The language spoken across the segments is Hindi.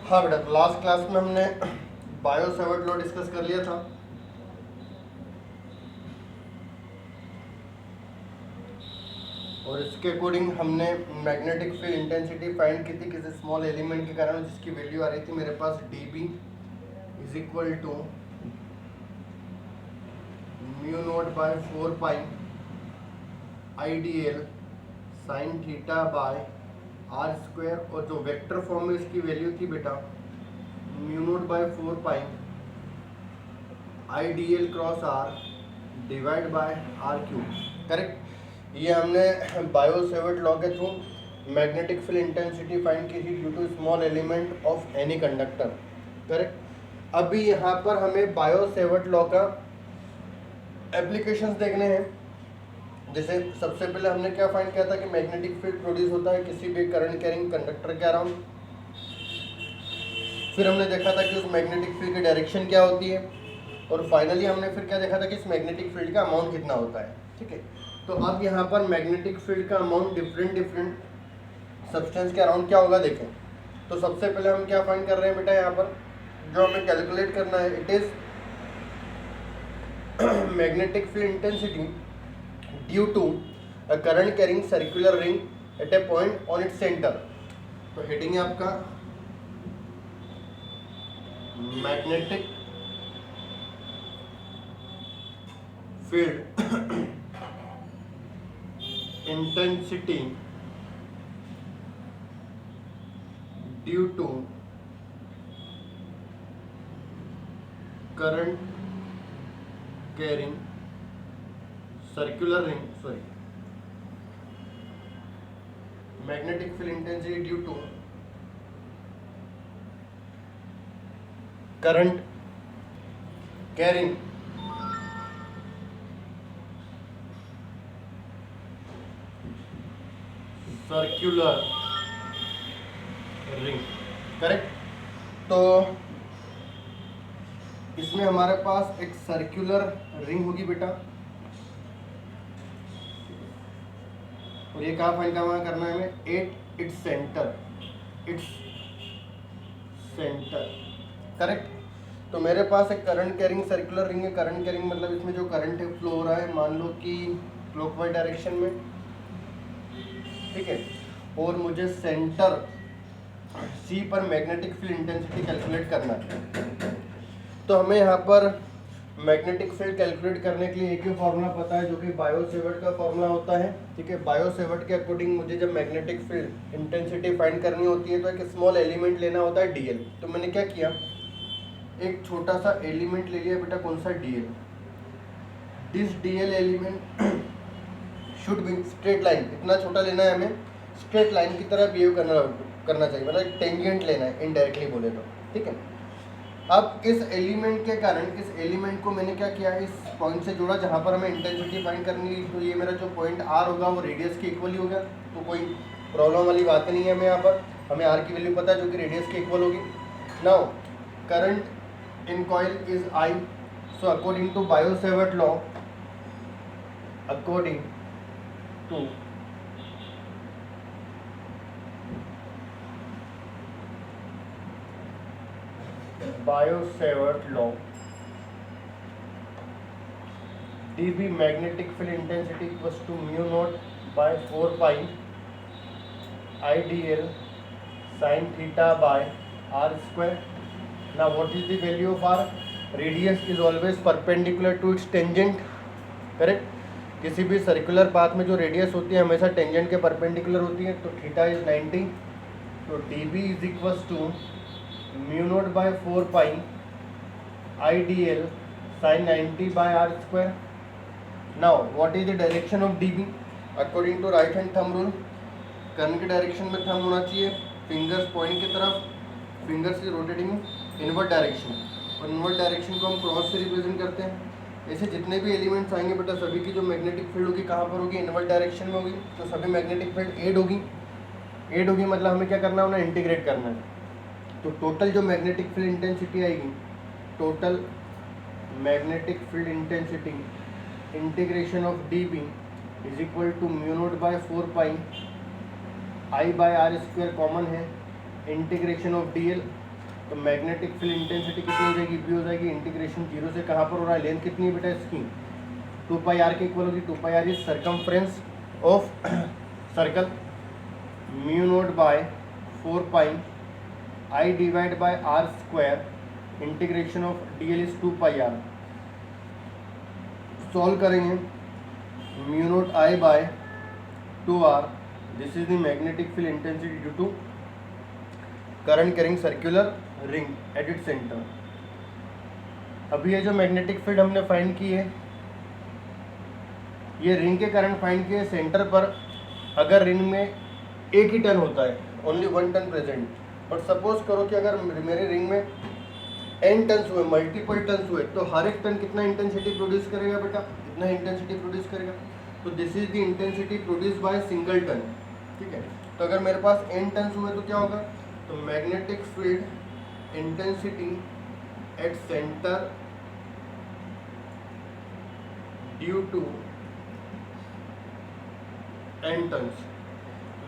हाँ बेटा, तो लास्ट क्लास में हमने बायो सेवर्ट लॉ डिस्कस कर लिया था। और इसके अकॉर्डिंग हमने मैग्नेटिक फील्ड इंटेंसिटी फाइंड की थी किसी स्मॉल एलिमेंट के कारण, जिसकी वैल्यू आ रही थी मेरे पास dB is equal to mu not by 4 pi IDL sine theta by R square, और जो वेक्टर फॉर्म में इसकी वैल्यू थी बेटा mu not by 4 pi IDL cross R divide by R cube. Correct. ये हमने बायो सेवर्ट लॉ के through magnetic field intensity find की थी due to small element of any conductor. Correct. अभी यहाँ पर हमें बायो सेवर्ट लॉ का एप्लीकेशंस देखने हैं। जैसे सबसे पहले हमने क्या फाइंड किया था कि मैग्नेटिक फील्ड प्रोड्यूस होता है किसी भी करंट कैरिंग कंडक्टर के अराउंड। फिर हमने देखा था कि उस मैग्नेटिक फील्ड की डायरेक्शन क्या होती है, और फाइनली हमने फिर क्या देखा था कि इस मैग्नेटिक फील्ड का अमाउंट कितना होता है। ठीक है। तो अब यहाँ पर मैग्नेटिक फील्ड का अमाउंट डिफरेंट सब्सटेंस के अराउंड क्या होगा देखें। तो सबसे पहले हम क्या फाइंड कर रहे हैं बेटा, यहाँ पर जो हमें कैलकुलेट करना है, it is magnetic field intensity due to a current carrying circular ring at a point on its centre. तो हेडिंग है आपका magnetic field intensity due to current carrying circular ring, sorry, magnetic field intensity due to current carrying circular ring. Correct. तो इसमें हमारे पास एक सर्कुलर रिंग होगी बेटा, और ये कहाँ फाइंड करना है हमें, एट इट्स सेंटर, करेक्ट। तो मेरे पास एक करंट कैरिंग सर्कुलर रिंग है। करंट कैरिंग मतलब इसमें जो करंट है फ्लो हो रहा है, मान लो कि क्लॉकवाइज डायरेक्शन में। ठीक है। और मुझे सेंटर सी पर मैग्नेटिक फील्ड इंटेंसिटी कैलकुलेट करना है। तो हमें यहाँ पर मैग्नेटिक फील्ड कैलकुलेट करने के लिए एक ही फॉर्मूला पता है, जो कि बायो सेवर्ट का फॉर्मूला होता है। ठीक है। बायो सेवर्ट के अकॉर्डिंग मुझे जब मैग्नेटिक फील्ड इंटेंसिटी फाइंड करनी होती है तो एक स्मॉल एलिमेंट लेना होता है DL। तो मैंने क्या किया, एक छोटा सा एलिमेंट ले लिया बेटा, कौन सा, DL। This DL element should be straight line, इतना छोटा लेना है हमें, स्ट्रेट लाइन की तरह बिहेव करना चाहिए, मतलब टेंजेंट लेना है इनडायरेक्टली बोले तो। ठीक है। अब इस एलिमेंट के कारण इस एलिमेंट को मैंने क्या किया, इस पॉइंट से जोड़ा जहाँ पर हमें इंटेंसिटी फाइंड करनी है। तो ये मेरा जो पॉइंट R होगा वो रेडियस के इक्वल ही होगा, तो कोई प्रॉब्लम वाली बात नहीं है हमें। यहाँ पर हमें R की वैल्यू पता है जो कि रेडियस के इक्वल होगी। Now current in coil is I, so according to Biot Savart law, according to Biot Savart law, dB magnetic field intensity equals to mu not by 4 pi IDL sine theta by R square. Now what is the value of R? Radius is always perpendicular to its tangent. Correct. किसी भी सर्कुलर पाथ में जो रेडियस होती है हमेशा टेंजेंट के परपेंडिकुलर होती है। तो थीटा इज 90, तो dB is equals to mu not by 4 pi IDL sine 90 by R square. Now what is the direction of DB? According to right hand thumb rule, current के डायरेक्शन में थंब होना चाहिए, फिंगर्स पॉइंट की तरफ, fingers is rotating inward direction, और इनवर्ड डायरेक्शन को हम क्रॉस से रिप्रेजेंट करते हैं। ऐसे जितने भी एलिमेंट्स आएंगे बेटा, सभी की जो मैग्नेटिक फील्ड होगी कहाँ पर होगी, इनवर्ड डायरेक्शन में होगी। तो सभी मैग्नेटिक फील्ड एड होगी। मतलब हमें क्या करना है, उन्हें इंटीग्रेट करना है। तो टोटल जो मैग्नेटिक फील्ड इंटेंसिटी आएगी, total magnetic field intensity integration of dB is equal to mu not by 4 pi I by R square common है, इंटीग्रेशन ऑफ DL तो मैग्नेटिक फील्ड इंटेंसिटी कितनी हो जाएगी, बी हो जाएगी। इंटीग्रेशन जीरो से कहाँ पर हो रहा है, लेंथ कितनी है बेटा इसकी, 2πr के इक्वल होगी। 2πr is circumference of circle, mu note by 4π I divide by r square, integration of dl is 2πr। Solve करेंगे, mu naught I by 2r, this is the magnetic field intensity due to current carrying circular ring at it centre. अभी ये जो मैग्नेटिक फील्ड हमने फाइंड की है, ये रिंग के करंट फाइंड किए सेंटर पर। अगर रिंग में एक ही टर्न होता है, only 1 turn present, but suppose करो कि अगर मेरे रिंग में n टर्न्स हुए, मल्टीपल टर्न्स हुए, तो हर एक टर्न कितना इंटेंसिटी प्रोड्यूस करेगा बेटा, इतना इंटेंसिटी प्रोड्यूस करेगा। तो this is the intensity produce by single turn, ठीक है। तो अगर मेरे पास n टर्न्स हुए तो क्या होगा, तो magnetic field intensity at centre due to n turns,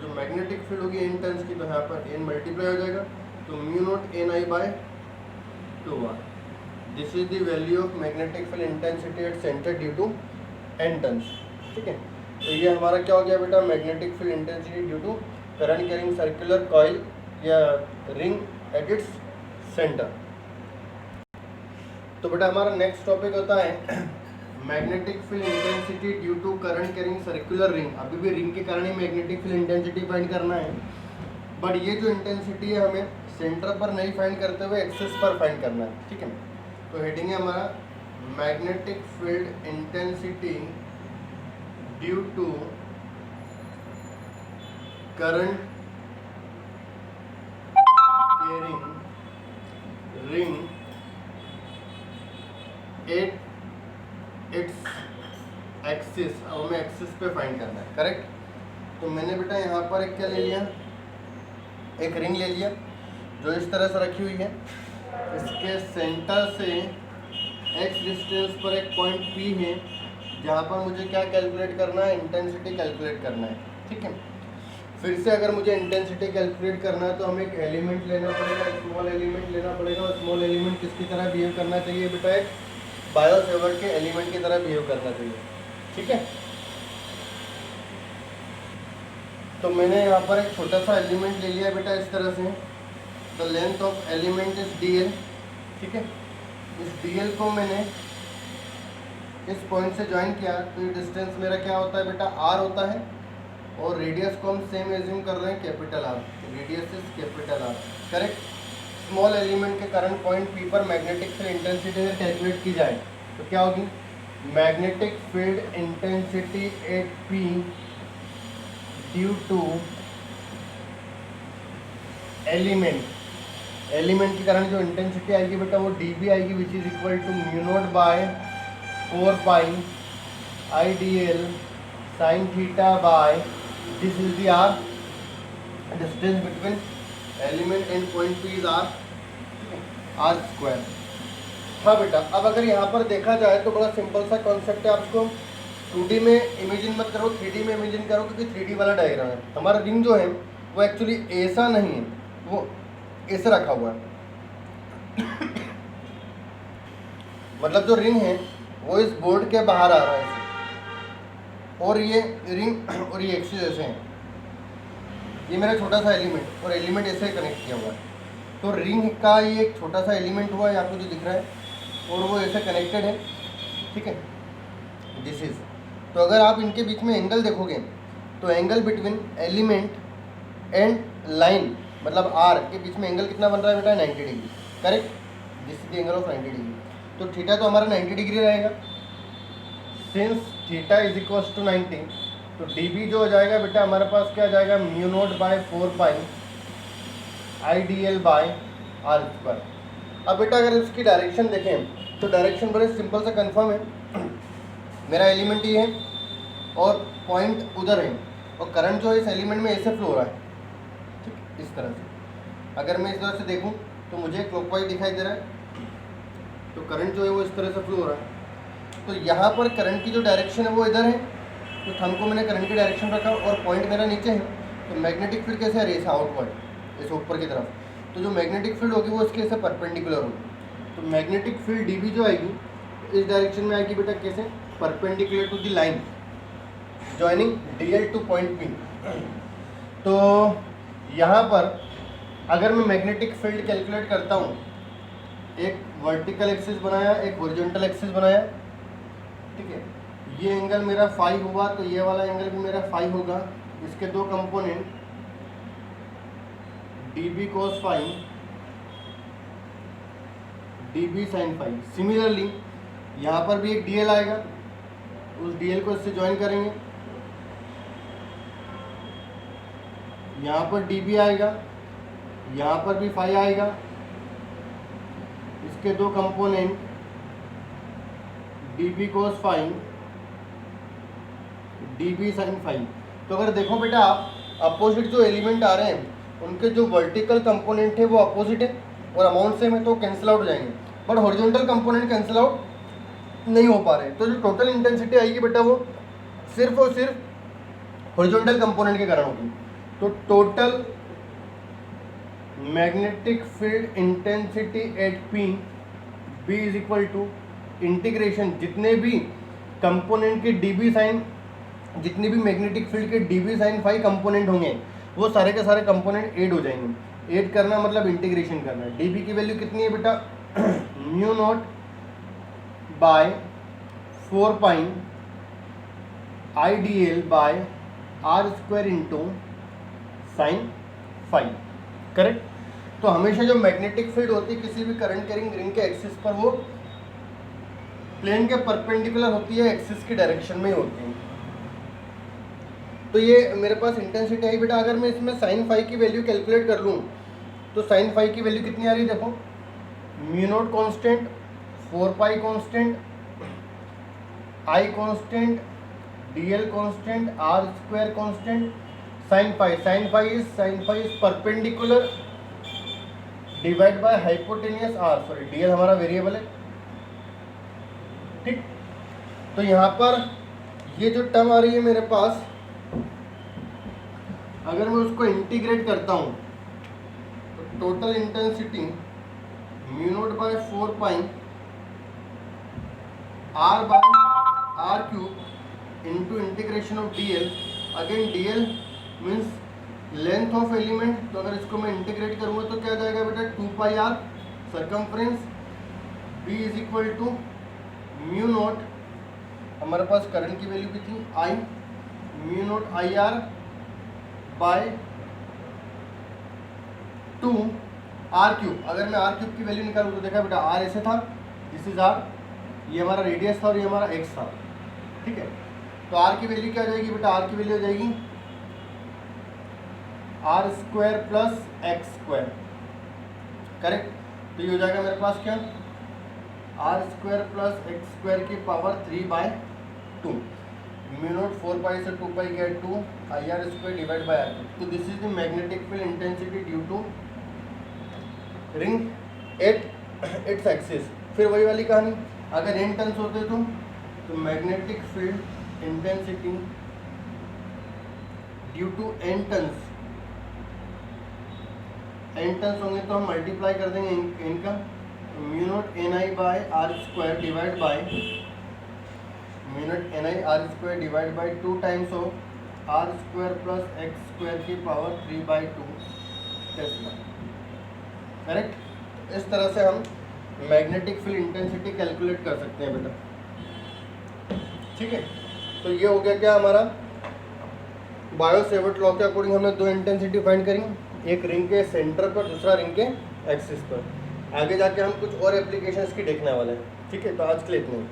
जो मैग्नेटिक फील्ड होगी n टर्न्स की, तो यहाँ पर n मल्टीप्लाई हो जाएगा, तो mu not N I by 2r। This is the value of magnetic field intensity at centre due to n turns, ठीक है। तो ये हमारा क्या हो गया बेटा, magnetic field intensity due to current carrying circular coil या रिंग एट इट्स सेंटर। तो बेटा हमारा नेक्स्ट टॉपिक होता है magnetic field intensity due to current carrying circular ring. अभी भी रिंग के कारण ही मैग्नेटिक फील्ड इंटेंसिटी फाइंड करना है, बट ये जो इंटेंसिटी है हमें सेंटर पर नहीं फाइंड करते हुए एक्सिस पर फाइंड करना है, ठीक है। तो हेडिंग है हमारा magnetic field intensity due to current carrying ring at its axis. अब हमें एक्सिस पे फाइंड करना है, करेक्ट। तो मैंने बेटा यहाँ पर एक क्या ले लिया, एक रिंग ले लिया जो इस तरह से रखी हुई है। इसके सेंटर से x डिस्टेंस पर एक पॉइंट P है, जहाँ पर मुझे क्या कैलकुलेट करना है, इंटेंसिटी कैलकुलेट करना है, ठीक है। फिर से अगर मुझे इंटेंसिटी कैलकुलेट करना है तो हमें एक एलिमेंट लेना पड़ेगा, एक स्मॉल एलिमेंट लेना पड़ेगा। और स्मॉल एलिमेंट किसकी तरह बिहेव करना चाहिए बेटा, एक बायो सेवर्ट के एलिमेंट की तरह बिहेव करना चाहिए, ठीक है। तो मैंने यहाँ पर एक छोटा सा एलिमेंट ले लिया बेटा इस तरह से। The length of element is dl, ठीक है। इस dl को मैंने इस पॉइंट से ज्वाइन किया, तो ये डिस्टेंस मेरा क्या होता है बेटा, r होता है। और रेडियस को हम सेम एज्यूम कर रहे हैं, capital R, radius is capital R, correct. Small element के करंट पॉइंट P पर मैग्नेटिक फील्ड इंटेंसिटी अगर कैलकुलेट की जाए तो क्या होगी, magnetic field intensity at P due to element के कारण जो इंटेंसिटी आएगी बेटा वो dB आएगी, which is equal to mu not by 4π IDL sine theta by, this is the R, distance between element and point P is R square. हाँ बेटा, अब अगर यहाँ पर देखा जाए तो बड़ा सिंपल सा कॉन्सेप्ट है। आप इसको 2D में इमेजिन मत करो, 3D में इमेजिन करो, क्योंकि 3D वाला डायग्राम है। हमारा रिंग जो है वो एक्चुअली ऐसा नहीं है, वो ऐसे रखा हुआ है। मतलब जो रिंग है वो इस बोर्ड के बाहर आ रहा है ऐसे, और ये रिंग और ये एक्सिस ऐसे हैं। ये मेरा छोटा सा एलिमेंट और एलिमेंट ऐसे कनेक्ट किया हुआ है। तो रिंग का ये एक छोटा सा एलिमेंट हुआ है आपको जो दिख रहा है, और वो ऐसे कनेक्टेड है, ठीक है, दिस इज। तो अगर आप इनके बीच में एंगल देखोगे तो angle between element and line मतलब R के बीच में एंगल कितना बन रहा है बेटा, 90 degree, correct. This is the angle of 90 degree. तो थीटा तो हमारा 90 डिग्री रहेगा, since theta is equal to 90। तो dB जो हो जाएगा बेटा हमारे पास क्या आ जाएगा, mu note by 4π IDL by R square. अब बेटा अगर इसकी डायरेक्शन देखें तो डायरेक्शन बड़े सिंपल सा कंफर्म है। मेरा एलिमेंट ये है और पॉइंट उधर है, और करंट जो है इस एलिमेंट में ऐसे फ्लो हो रहा है, ठीक, इस तरह से। अगर मैं इस तरह से देखूं तो मुझे क्लॉकवाइज दिखाई दे रहा है, तो करंट जो है वो इस तरह से फ्लो हो रहा है। तो यहाँ पर करंट की जो डायरेक्शन है वो इधर है, तो थंब को मैंने करंट की डायरेक्शन रखा और पॉइंट मेरा नीचे है। तो मैग्नेटिक फील्ड कैसे आ रही है, आउटवर्ड, ऐसे ऊपर की तरफ। तो जो मैग्नेटिक फील्ड होगी वो इसके से परपेंडिकुलर होगी। तो मैग्नेटिक फील्ड डीबी जो आएगी इस डायरेक्शन में आएगी बेटा, कैसे, perpendicular to the line joining DL to point P. तो यहाँ पर अगर मैं मैग्नेटिक फील्ड कैलकुलेट करता हूँ, एक वर्टिकल एक्सिस बनाया, एक हॉरिजॉन्टल एक्सिस बनाया, ठीक है, ये एंगल मेरा फाई हुआ तो ये वाला एंगल भी मेरा फाई होगा। इसके दो component dB cos phi, dB sin phi. Similarly यहाँ पर भी एक dl आएगा, उस dl को इससे ज्वाइन करेंगे, यहाँ पर dB आएगा, यहाँ पर भी फाई आएगा, इसके दो component dB cos phi, dB sin phi. तो अगर देखो बेटा आप, अपोजिट जो एलिमेंट आ रहे हैं उनके जो वर्टिकल कंपोनेंट है वो अपोजिट है और अमाउंट सेम है तो कैंसिल आउट हो जाएंगे, but horizontal component cancel out नहीं हो पा रहे। तो जो टोटल इंटेंसिटी आएगी बेटा वो सिर्फ और सिर्फ हॉरिजॉन्टल कंपोनेंट के कारण होगी। तो total magnetic field intensity at P B is equal to integration, जितने भी कंपोनेंट के डीबी साइन, जितने भी मैग्नेटिक फील्ड के डीबी साइन फाई कंपोनेंट होंगे वो सारे के सारे कंपोनेंट ऐड हो जाएंगे। ऐड करना मतलब इंटीग्रेशन करना है। डीबी की वैल्यू कितनी है बेटा, mu not by 4 pi I D L by R square into sine phi, correct. तो हमेशा जो मैग्नेटिक फील्ड होती है किसी भी करंट कैरिंग रिंग के एक्सिस पर वो प्लेन के परपेंडिकुलर होती है, एक्सिस की डायरेक्शन में ही होती है। तो ये मेरे पास इंटेंसिटी आई बेटा। अगर मैं इसमें साइन फाई की वैल्यू कैलकुलेट कर लूँ तो साइन फाई की वैल्यू कितनी आ रही है, देखो, mu not constant, 4 pi constant, I constant, D L constant, R square constant, sine phi is perpendicular divide by hypotenuse R, sorry D L हमारा वेरिएबल है, ठीक। तो यहाँ पर ये जो टर्म आ रही है मेरे पास, अगर मैं उसको इंटीग्रेट करता हूँ तो total intensity mu note by 4 pi R by R cube into integration of D L. Again D L means length of element, तो अगर इसको मैं इंटीग्रेट करूँगा तो क्या जाएगा बेटा, 2 pi R circumference, B is equal to mu naught, हमारे पास करंट की वैल्यू भी थी I, mu naught I R by 2 R cube. अगर मैं आर क्यूब की वैल्यू निकालूँ तो देखा बेटा आर ऐसे था, दिस इज आर, ये हमारा रेडियस था और ये हमारा एक्स था, ठीक है। तो आर की वैल्यू क्या आ जाएगी बेटा, आर की वैल्यू हो जाएगी R square plus x square, correct. तो ये हो जाएगा मेरे पास क्या, R square plus x square की पावर 3/2, म्यू नोट 4 पाई से 2 पाई गया 2 I R square divide by R. तो this is the magnetic field intensity due to ring at its axis. फिर वही वाली कहानी, अगर n टर्न्स होते तो magnetic field intensity due to n turns होंगे तो हम मल्टीप्लाई कर देंगे n का, mu not N I by R square divide by mu not N I R square divide by 2 times of R square plus x square की पावर 3/2 टेस्ला, करेक्ट। इस तरह से हम मैग्नेटिक फील्ड इंटेंसिटी कैलकुलेट कर सकते हैं बेटा, ठीक है। तो ये हो गया क्या हमारा बायो सेवर्ट लॉ के अकॉर्डिंग हमने दो इंटेंसिटी फाइंड करी, एक रिंग के सेंटर पर, दूसरा रिंग के एक्सिस पर। आगे जाके हम कुछ और एप्लीकेशंस की देखने वाले हैं, ठीक है। तो आज के लिए इतना ही।